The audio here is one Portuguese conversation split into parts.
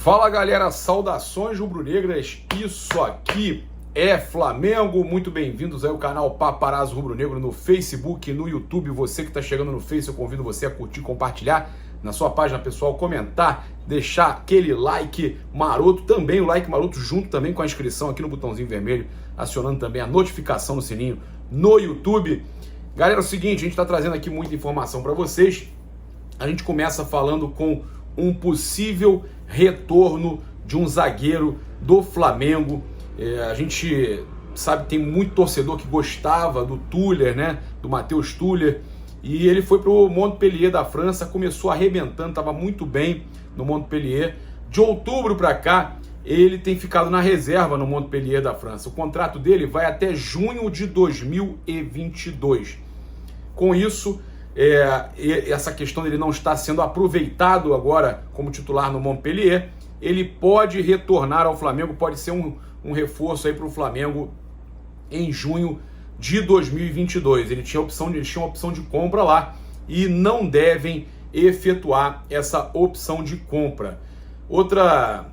Fala galera, saudações rubro-negras, isso aqui é Flamengo, muito bem-vindos aí ao canal Paparazzo Rubro-Negro no Facebook, no YouTube. Você que está chegando no Face, eu convido você a curtir, compartilhar na sua página pessoal, comentar, deixar aquele like maroto, também o like maroto junto também com a inscrição aqui no botãozinho vermelho, acionando também a notificação no sininho no YouTube. Galera, é o seguinte, a gente está trazendo aqui muita informação para vocês. A gente começa falando com um possível retorno de um zagueiro do Flamengo. A gente sabe que tem muito torcedor que gostava do Tuller, né? Do Matheus Tuller. E ele foi para o Montpellier da França, começou arrebentando, estava muito bem no Montpellier. De outubro para cá, ele tem ficado na reserva no Montpellier da França. O contrato dele vai até junho de 2022. Com isso, essa questão dele não estar sendo aproveitado agora como titular no Montpellier, ele pode retornar ao Flamengo, pode ser um reforço aí para o Flamengo em junho de 2022. Ele tinha uma opção de compra lá e não devem efetuar essa opção de compra. Outra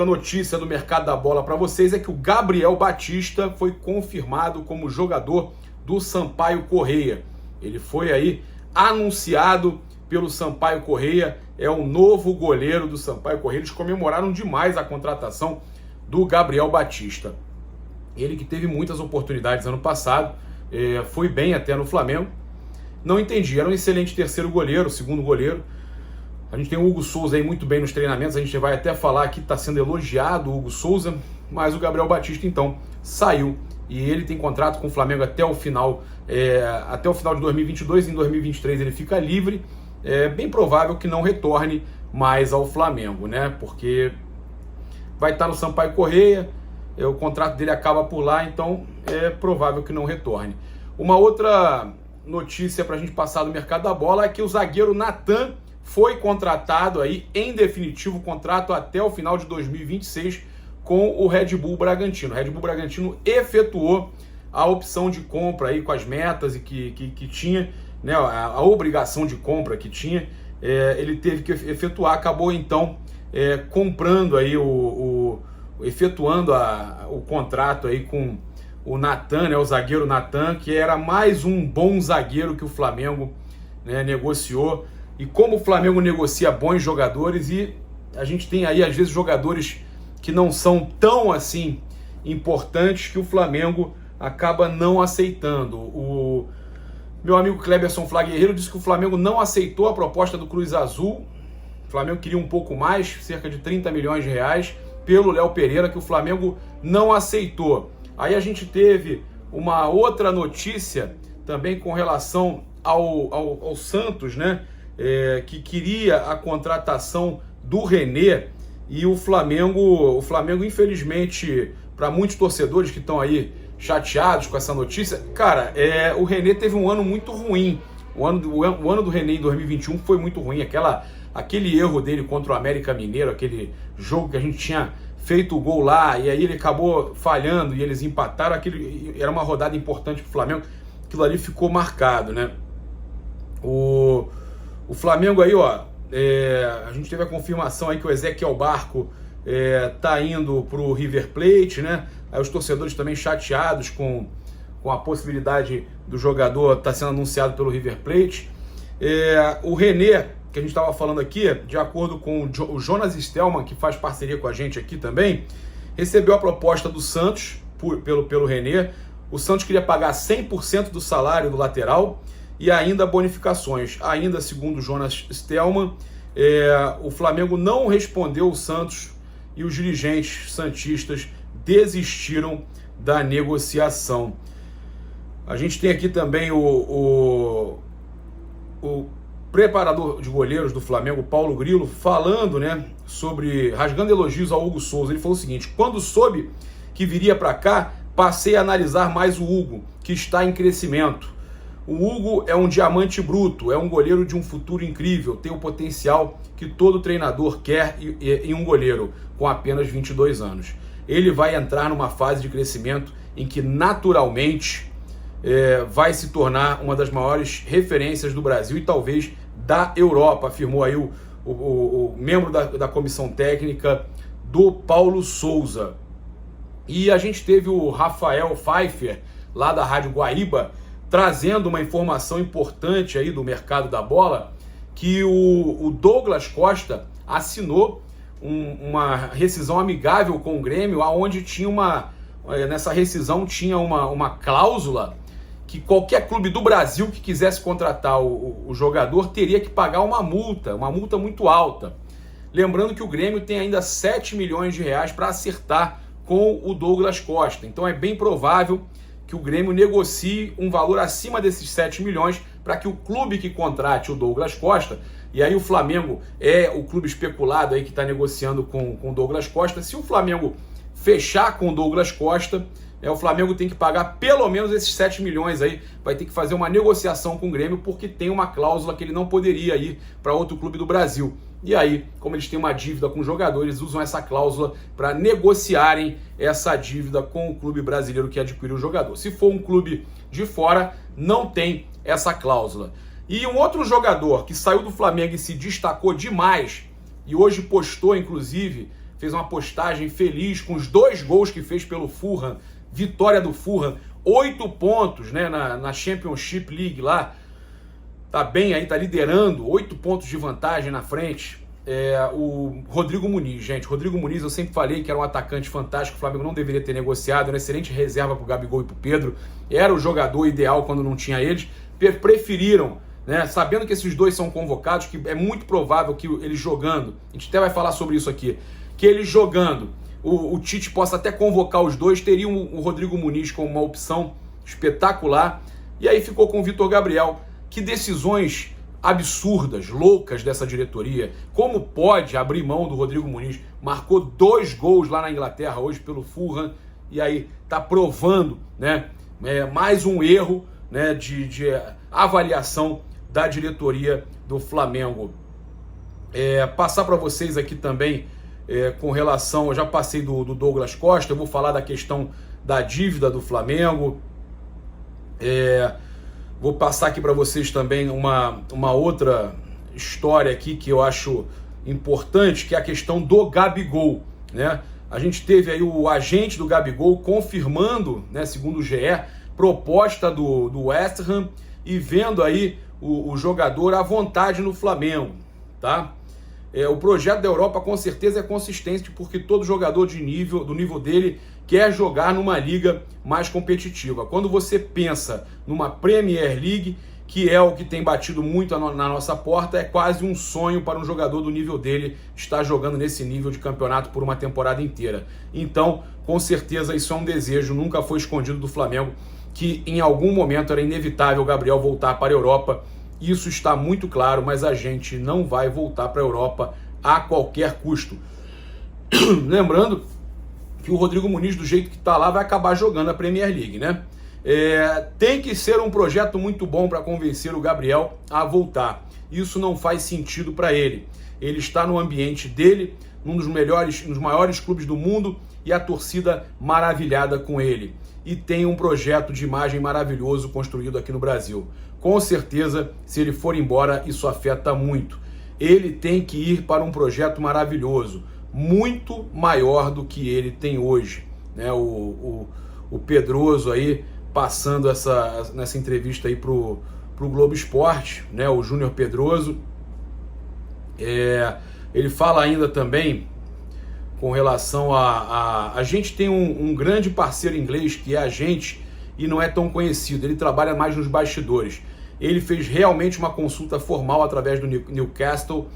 notícia do mercado da bola para vocês é que o Gabriel Batista foi confirmado como jogador do Sampaio Corrêa. Ele foi aí anunciado pelo Sampaio Corrêa, é o novo goleiro do Sampaio Corrêa. Eles comemoraram demais a contratação do Gabriel Batista. Ele que teve muitas oportunidades ano passado, foi bem até no Flamengo. Não entendi, era um excelente terceiro goleiro, segundo goleiro. A gente tem o Hugo Souza aí muito bem nos treinamentos, a gente vai até falar que está sendo elogiado o Hugo Souza, mas o Gabriel Batista então saiu. E ele tem contrato com o Flamengo até o final de 2022. Em 2023 ele fica livre. É bem provável que não retorne mais ao Flamengo, né? Porque vai estar no Sampaio Corrêa, o contrato dele acaba por lá, então é provável que não retorne. Uma outra notícia para a gente passar do mercado da bola é que o zagueiro Natan foi contratado aí, em definitivo, contrato até o final de 2026, com o Red Bull Bragantino. O Red Bull Bragantino efetuou a opção de compra aí com as metas e que tinha, né, a obrigação de compra que tinha, ele teve que efetuar, acabou então comprando aí, efetuando o contrato aí com o Natan, né, o zagueiro Natan, que era mais um bom zagueiro que o Flamengo, né, negociou. E como o Flamengo negocia bons jogadores, e a gente tem aí às vezes jogadores que não são tão assim importantes, que o Flamengo acaba não aceitando. O meu amigo Cleberson Flá Guerreiro disse que o Flamengo não aceitou a proposta do Cruz Azul. O Flamengo queria um pouco mais, cerca de 30 milhões de reais, pelo Léo Pereira, que o Flamengo não aceitou. Aí a gente teve uma outra notícia também com relação ao Santos, né? Que queria a contratação do René. E o Flamengo, infelizmente, para muitos torcedores que estão aí chateados com essa notícia, cara, o René teve um ano muito ruim. O ano do René em 2021 foi muito ruim. Aquele erro dele contra o América Mineiro, aquele jogo que a gente tinha feito o gol lá, e aí ele acabou falhando e eles empataram. Era uma rodada importante para o Flamengo. Aquilo ali ficou marcado, né? O Flamengo aí, ó, a gente teve a confirmação aí que o Ezequiel Barco tá indo pro River Plate, né? Aí os torcedores também chateados com a possibilidade do jogador estar sendo anunciado pelo River Plate. O René, que a gente estava falando aqui, de acordo com o Jonas Stelman, que faz parceria com a gente aqui também, recebeu a proposta do Santos pelo René. O Santos queria pagar 100% do salário do lateral e ainda bonificações. Ainda segundo o Jonas Stelman, o Flamengo não respondeu o Santos e os dirigentes santistas desistiram da negociação. A gente tem aqui também o preparador de goleiros do Flamengo, Paulo Grilo, falando, né, rasgando elogios ao Hugo Souza. Ele falou o seguinte: quando soube que viria para cá, passei a analisar mais o Hugo, que está em crescimento. O Hugo é um diamante bruto, é um goleiro de um futuro incrível, tem o potencial que todo treinador quer em um goleiro com apenas 22 anos. Ele vai entrar numa fase de crescimento em que naturalmente vai se tornar uma das maiores referências do Brasil e talvez da Europa, afirmou aí o membro da comissão técnica do Paulo Souza. E a gente teve o Rafael Pfeiffer, lá da Rádio Guaíba, trazendo uma informação importante aí do mercado da bola, que o Douglas Costa assinou uma rescisão amigável com o Grêmio, onde tinha nessa rescisão tinha uma cláusula que qualquer clube do Brasil que quisesse contratar o jogador teria que pagar uma multa muito alta. Lembrando que o Grêmio tem ainda 7 milhões de reais para acertar com o Douglas Costa. Então é bem provável que o Grêmio negocie um valor acima desses 7 milhões para que o clube que contrate o Douglas Costa, e aí o Flamengo é o clube especulado aí que está negociando com o Douglas Costa. Se o Flamengo fechar com o Douglas Costa, o Flamengo tem que pagar pelo menos esses 7 milhões aí, vai ter que fazer uma negociação com o Grêmio, porque tem uma cláusula que ele não poderia ir para outro clube do Brasil. E aí, como eles têm uma dívida com o jogador, eles usam essa cláusula para negociarem essa dívida com o clube brasileiro que adquiriu o jogador. Se for um clube de fora, não tem essa cláusula. E um outro jogador que saiu do Flamengo e se destacou demais, e hoje postou, inclusive, fez uma postagem feliz com os 2 gols que fez pelo Fulham, vitória do Fulham, 8 pontos, né, na Championship League lá, tá bem aí, tá liderando, 8 pontos de vantagem na frente. O Rodrigo Muniz, gente, Rodrigo Muniz, eu sempre falei que era um atacante fantástico, o Flamengo não deveria ter negociado, era uma excelente reserva pro Gabigol e pro Pedro, era o jogador ideal quando não tinha eles, preferiram, né, sabendo que esses dois são convocados, que é muito provável que eles jogando, a gente até vai falar sobre isso aqui, que eles jogando, o Tite possa até convocar os dois, teriam o Rodrigo Muniz como uma opção espetacular, e aí ficou com o Vitor Gabriel. Que decisões absurdas, loucas dessa diretoria. Como pode abrir mão do Rodrigo Muniz? Marcou 2 gols lá na Inglaterra hoje pelo Fulham, e aí tá provando, né, mais um erro, né, de avaliação da diretoria do Flamengo. Passar para vocês aqui também com relação, eu já passei do Douglas Costa, eu vou falar da questão da dívida do Flamengo. Vou passar aqui para vocês também uma outra história aqui que eu acho importante, que é a questão do Gabigol, né? A gente teve aí o agente do Gabigol confirmando, né, segundo o GE, proposta do West Ham e vendo aí o jogador à vontade no Flamengo, tá? O projeto da Europa com certeza é consistente, porque todo jogador do nível dele quer jogar numa liga mais competitiva. Quando você pensa numa Premier League, que é o que tem batido muito na nossa porta, é quase um sonho para um jogador do nível dele estar jogando nesse nível de campeonato por uma temporada inteira. Então, com certeza, isso é um desejo, nunca foi escondido do Flamengo, que em algum momento era inevitável o Gabriel voltar para a Europa. Isso está muito claro, mas a gente não vai voltar para a Europa a qualquer custo. Lembrando que o Rodrigo Muniz, do jeito que está lá, vai acabar jogando a Premier League, né? Tem que ser um projeto muito bom para convencer o Gabriel a voltar. Isso não faz sentido para ele. Ele está no ambiente dele, num dos maiores clubes do mundo, e a torcida maravilhada com ele. E tem um projeto de imagem maravilhoso construído aqui no Brasil. Com certeza, se ele for embora, isso afeta muito. Ele tem que ir para um projeto maravilhoso, muito maior do que ele tem hoje, né? O Pedroso aí, passando nessa entrevista aí pro Globo Esporte, né? O Júnior Pedroso, ele fala ainda também com relação a gente tem um grande parceiro inglês que é a gente e não é tão conhecido, ele trabalha mais nos bastidores. Ele fez realmente uma consulta formal através do Newcastle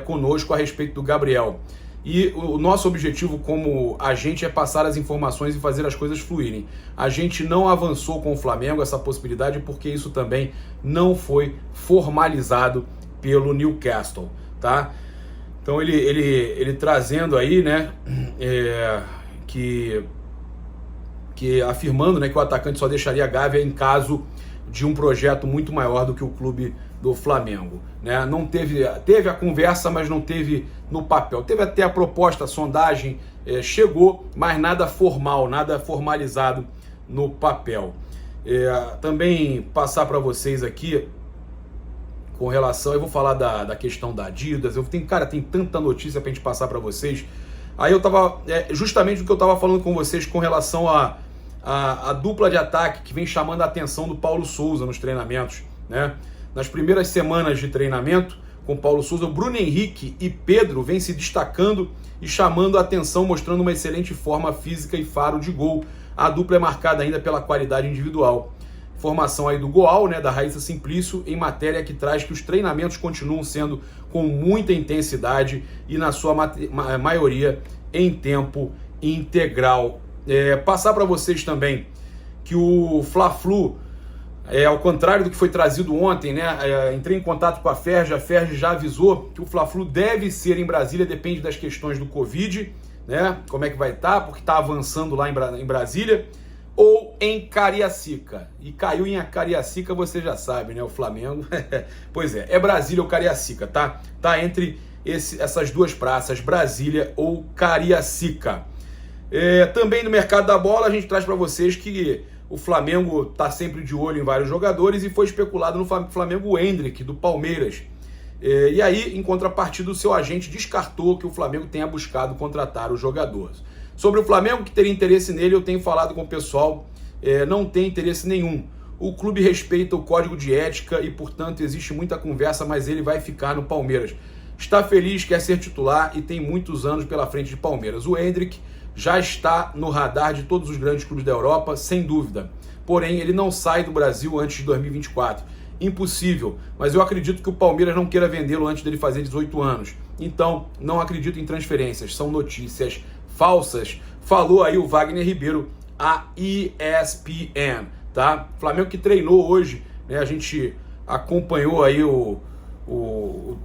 conosco a respeito do Gabriel. E o nosso objetivo como agente é passar as informações e fazer as coisas fluírem. A gente não avançou com o Flamengo essa possibilidade porque isso também não foi formalizado pelo Newcastle, tá? Então ele trazendo aí, né, que afirmando, né, que o atacante só deixaria a Gávea em caso de um projeto muito maior do que o clube do Flamengo, né? Não teve a conversa, mas não teve no papel. Teve até a proposta, a sondagem chegou, mas nada formal, nada formalizado no papel. Também passar para vocês aqui com relação, eu vou falar da questão da Adidas. Tem tanta notícia para a gente passar para vocês, Aí eu estava, justamente o que eu estava falando com vocês com relação à dupla de ataque que vem chamando a atenção do Paulo Souza nos treinamentos, né? Nas primeiras semanas de treinamento com o Paulo Souza, o Bruno Henrique e Pedro vêm se destacando e chamando a atenção, mostrando uma excelente forma física e faro de gol. A dupla é marcada ainda pela qualidade individual. Formação aí do Goal, né, da Raíssa Simplício, em matéria que traz que os treinamentos continuam sendo com muita intensidade e na sua maioria em tempo integral. Passar para vocês também que o Fla-Flu, ao contrário do que foi trazido ontem, né, entrei em contato com a Ferj já avisou que o Fla-Flu deve ser em Brasília, depende das questões do Covid, né, como é que vai estar, porque está avançando lá em Brasília, ou em Cariacica. E caiu em Cariacica, você já sabe, né? O Flamengo. Pois é Brasília ou Cariacica, tá? Tá entre essas duas praças, Brasília ou Cariacica. Também no mercado da bola, a gente traz para vocês que o Flamengo tá sempre de olho em vários jogadores e foi especulado no Flamengo o Endrick, do Palmeiras. E aí, em contrapartida, o seu agente descartou que o Flamengo tenha buscado contratar os jogadores. Sobre o Flamengo, que teria interesse nele, eu tenho falado com o pessoal, não tem interesse nenhum. O clube respeita o código de ética e, portanto, existe muita conversa, mas ele vai ficar no Palmeiras. Está feliz, quer ser titular e tem muitos anos pela frente de Palmeiras. O Endrick já está no radar de todos os grandes clubes da Europa, sem dúvida. Porém, ele não sai do Brasil antes de 2024. Impossível, mas eu acredito que o Palmeiras não queira vendê-lo antes dele fazer 18 anos. Então, não acredito em transferências, são notícias falsas, falou aí o Wagner Ribeiro, a ESPN, tá? Flamengo que treinou hoje, né? A gente acompanhou aí o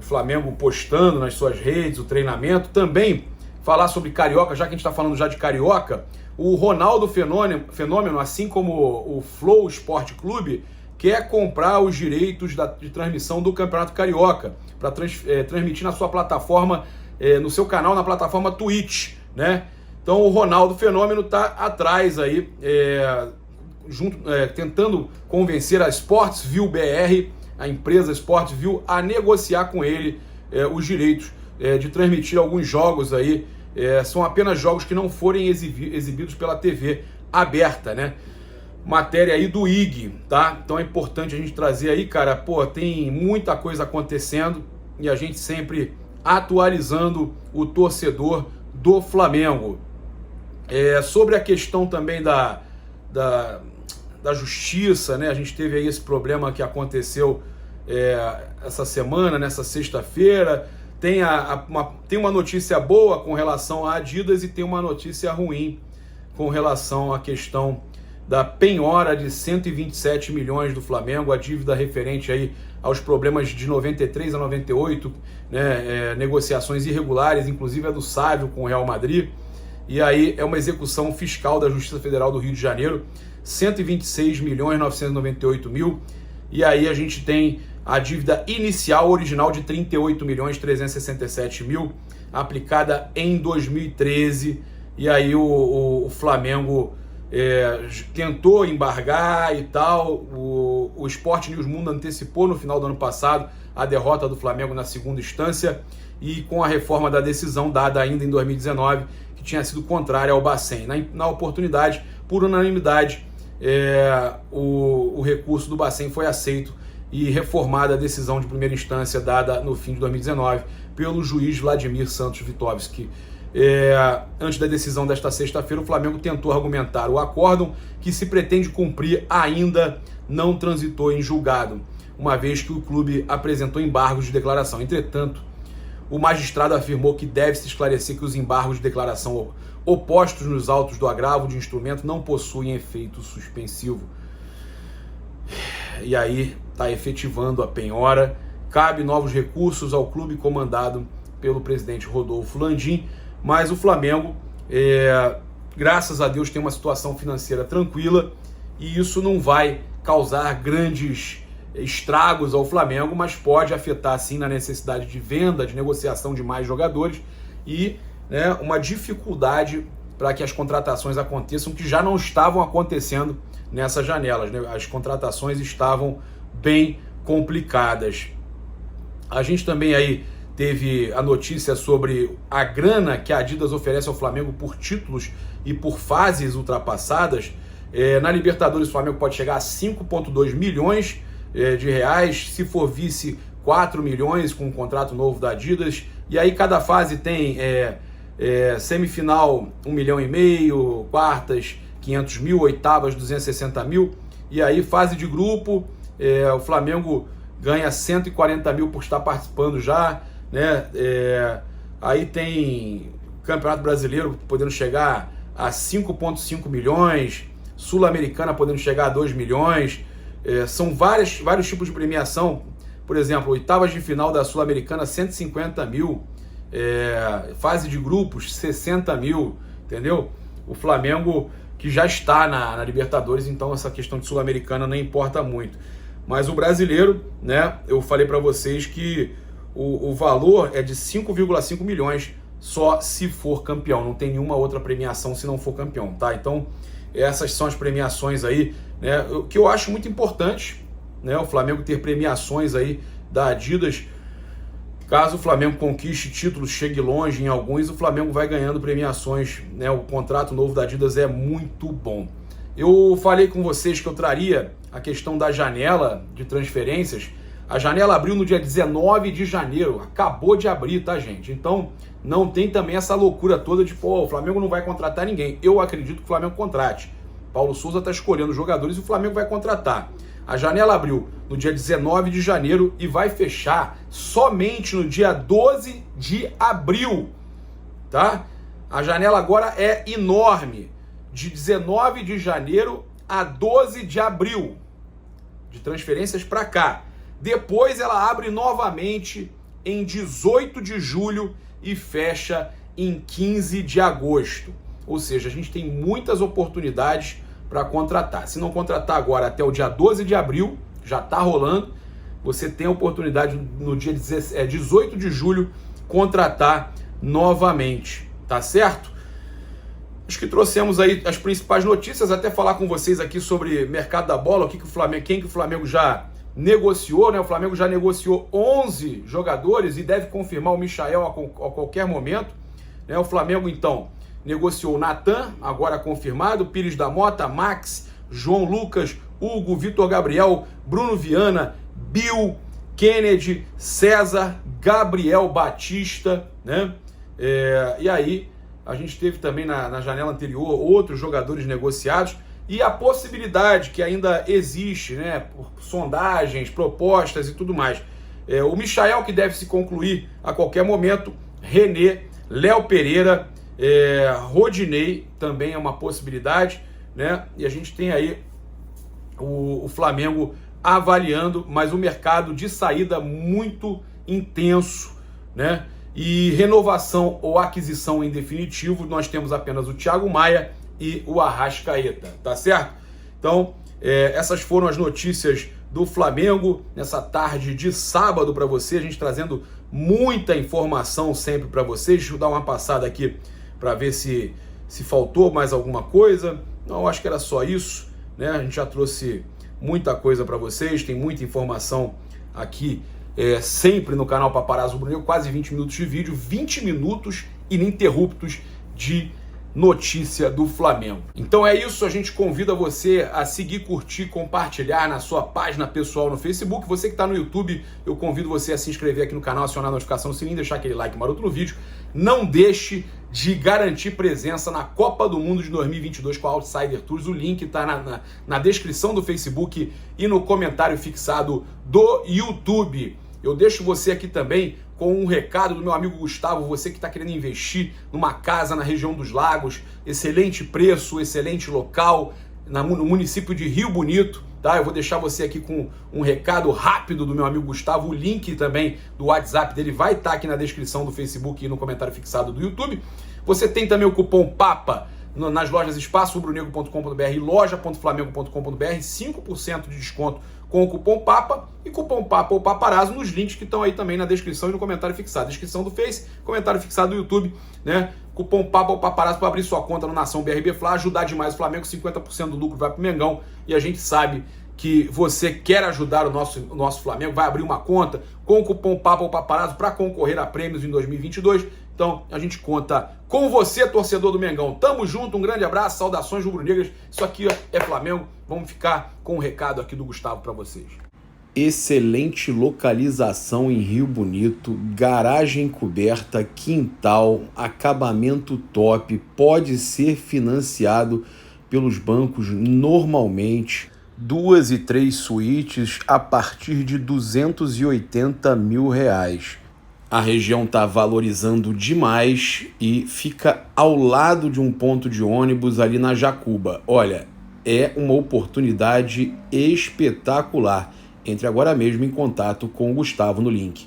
Flamengo postando nas suas redes o treinamento. Também falar sobre Carioca, já que a gente está falando já de Carioca, o Ronaldo Fenômeno, assim como o Flow Esporte Clube, quer comprar os direitos de transmissão do Campeonato Carioca para transmitir na sua plataforma, no seu canal, na plataforma Twitch, né? Então o Ronaldo Fenômeno está atrás aí, tentando convencer a Sportsville BR, a empresa Sportsville, a negociar com ele os direitos de transmitir alguns jogos aí. São apenas jogos que não forem exibidos pela TV aberta, né? Matéria aí do IG, tá? Então é importante a gente trazer aí, cara, tem muita coisa acontecendo e a gente sempre atualizando o torcedor do Flamengo. Sobre a questão também da justiça, né? A gente teve aí esse problema que aconteceu essa semana, nessa sexta-feira. Tem uma notícia boa com relação à Adidas e tem uma notícia ruim com relação à questão da penhora de 127 milhões do Flamengo, a dívida referente aí aos problemas de 93 a 98, né, negociações irregulares, inclusive a do Sávio com o Real Madrid. E aí é uma execução fiscal da Justiça Federal do Rio de Janeiro, 126 milhões 998 mil. E aí a gente tem a dívida inicial original de 38 milhões 367 mil, aplicada em 2013. E aí o Flamengo tentou embargar e tal. O Sport News Mundo antecipou no final do ano passado a derrota do Flamengo na segunda instância e com a reforma da decisão dada ainda em 2019, que tinha sido contrária ao Bacen. Na oportunidade, por unanimidade, o recurso do Bacen foi aceito e reformada a decisão de primeira instância dada no fim de 2019 pelo juiz Vladimir Santos Vitovski. Antes da decisão desta sexta-feira, o Flamengo tentou argumentar o acórdão que se pretende cumprir ainda não transitou em julgado, uma vez que o clube apresentou embargos de declaração. Entretanto, o magistrado afirmou que deve-se esclarecer que os embargos de declaração opostos nos autos do agravo de instrumento não possuem efeito suspensivo. E aí está efetivando a penhora, cabe novos recursos ao clube comandado pelo presidente Rodolfo Landim, mas o Flamengo, graças a Deus, tem uma situação financeira tranquila e isso não vai causar grandes estragos ao Flamengo, mas pode afetar sim na necessidade de venda, de negociação de mais jogadores e uma dificuldade para que as contratações aconteçam, que já não estavam acontecendo nessas janelas, né? As contratações estavam bem complicadas. A gente também aí teve a notícia sobre a grana que a Adidas oferece ao Flamengo por títulos e por fases ultrapassadas. Na Libertadores o Flamengo pode chegar a 5,2 milhões de reais, se for vice 4 milhões com um contrato novo da Adidas, e aí cada fase tem semifinal 1,5 milhão, quartas 500 mil, oitavas 260 mil, e aí fase de grupo, o Flamengo ganha 140 mil por estar participando já, né? Aí tem Campeonato Brasileiro podendo chegar a 5,5 milhões, Sul-Americana podendo chegar a 2 milhões, são vários tipos de premiação. Por exemplo, oitavas de final da Sul-Americana, 150 mil, fase de grupos, 60 mil, entendeu? O Flamengo que já está na Libertadores, então essa questão de Sul-Americana não importa muito. Mas o brasileiro, né, eu falei para vocês que o valor é de 5,5 milhões só se for campeão, não tem nenhuma outra premiação se não for campeão, tá? Então, essas são as premiações aí, né, que eu acho muito importante, né, o Flamengo ter premiações aí da Adidas. Caso o Flamengo conquiste títulos, chegue longe em alguns, o Flamengo vai ganhando premiações, né? O contrato novo da Adidas é muito bom. Eu falei com vocês que eu traria a questão da janela de transferências. A janela abriu no dia 19 de janeiro, acabou de abrir, tá, gente? Então, não tem também essa loucura toda de, o Flamengo não vai contratar ninguém. Eu acredito que o Flamengo contrate. Paulo Souza está escolhendo jogadores e o Flamengo vai contratar. A janela abriu no dia 19 de janeiro e vai fechar somente no dia 12 de abril, tá? A janela agora é enorme, de 19 de janeiro a 12 de abril, de transferências para cá. Depois ela abre novamente em 18 de julho e fecha em 15 de agosto. Ou seja, a gente tem muitas oportunidades para contratar. Se não contratar agora até o dia 12 de abril, já está rolando, você tem a oportunidade no dia 18 de julho contratar novamente, tá certo? Acho que trouxemos aí as principais notícias, até falar com vocês aqui sobre mercado da bola, quem que o Flamengo já negociou, né? O Flamengo já negociou 11 jogadores e deve confirmar o Michael a qualquer momento, né? O Flamengo, então, negociou o Natan, agora confirmado, Pires da Mota, Max, João Lucas, Hugo, Vitor Gabriel, Bruno Viana, Bill, Kennedy, César, Gabriel Batista, né? E aí, a gente teve também na janela anterior outros jogadores negociados e a possibilidade que ainda existe, né, por sondagens, propostas e tudo mais. O Michael, que deve se concluir a qualquer momento, René, Léo Pereira, Rodinei também é uma possibilidade, né? E a gente tem aí o Flamengo avaliando, mas o mercado de saída muito intenso, né? E renovação ou aquisição em definitivo, nós temos apenas o Thiago Maia e o Arrascaeta, tá certo? Então, essas foram as notícias do Flamengo nessa tarde de sábado para você, a gente trazendo muita informação sempre para vocês. Deixa eu dar uma passada aqui para ver se faltou mais alguma coisa. Não, acho que era só isso, né? A gente já trouxe muita coisa para vocês, tem muita informação aqui sempre no canal Paparazzo Rubro-Negro, quase 20 minutos de vídeo, 20 minutos ininterruptos de notícia do Flamengo. Então é isso, a gente convida você a seguir, curtir, compartilhar na sua página pessoal no Facebook. Você que está no YouTube, eu convido você a se inscrever aqui no canal, acionar a notificação no sininho, deixar aquele like maroto no vídeo. Não deixe de garantir presença na Copa do Mundo de 2022 com a Outsider Tours. O link está na descrição do Facebook e no comentário fixado do YouTube. Eu deixo você aqui também com um recado do meu amigo Gustavo, você que está querendo investir numa casa na região dos Lagos, excelente preço, excelente local, no município de Rio Bonito, tá? Eu vou deixar você aqui com um recado rápido do meu amigo Gustavo, o link também do WhatsApp dele vai estar aqui na descrição do Facebook e no comentário fixado do YouTube. Você tem também o cupom PAPA nas lojas espaçorubronegro.com.br e loja.flamengo.com.br, 5% de desconto com o cupom PAPA e cupom PAPA ou Paparazzo nos links que estão aí também na descrição e no comentário fixado. Descrição do Face, comentário fixado do YouTube, né? Cupom PAPA ou Paparazzo para abrir sua conta no Nação BRB Fla, ajudar demais o Flamengo, 50% do lucro vai pro Mengão e a gente sabe que você quer ajudar o nosso Flamengo, vai abrir uma conta com o cupom Paparazzo para concorrer a prêmios em 2022. Então, a gente conta com você, torcedor do Mengão. Tamo junto, um grande abraço, saudações rubro-negras. Isso aqui é Flamengo. Vamos ficar com um recado aqui do Gustavo para vocês. Excelente localização em Rio Bonito, garagem coberta, quintal, acabamento top, pode ser financiado pelos bancos normalmente. 2 e 3 suítes a partir de R$280 mil. A região está valorizando demais e fica ao lado de um ponto de ônibus ali na Jacuba. Olha, é uma oportunidade espetacular. Entre agora mesmo em contato com o Gustavo no link.